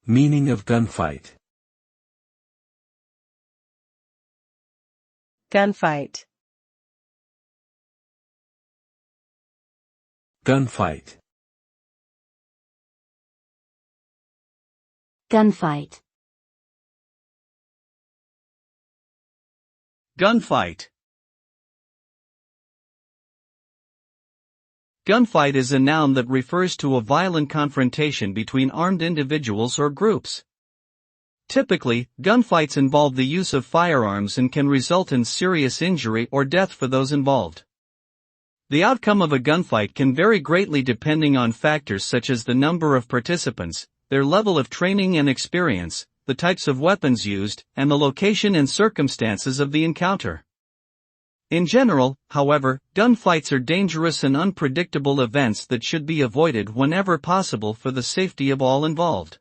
Meaning of gunfight. Gunfight. Gunfight. Gunfight. Gunfight. Gunfight is a noun that refers to a violent confrontation between armed individuals or groups. Typically, gunfights involve the use of firearms and can result in serious injury or death for those involved. The outcome of a gunfight can vary greatly depending on factors such as the number of participants, their level of training and experience, the types of weapons used, and the location and circumstances of the encounter. In general, however, gunfights are dangerous and unpredictable events that should be avoided whenever possible for the safety of all involved.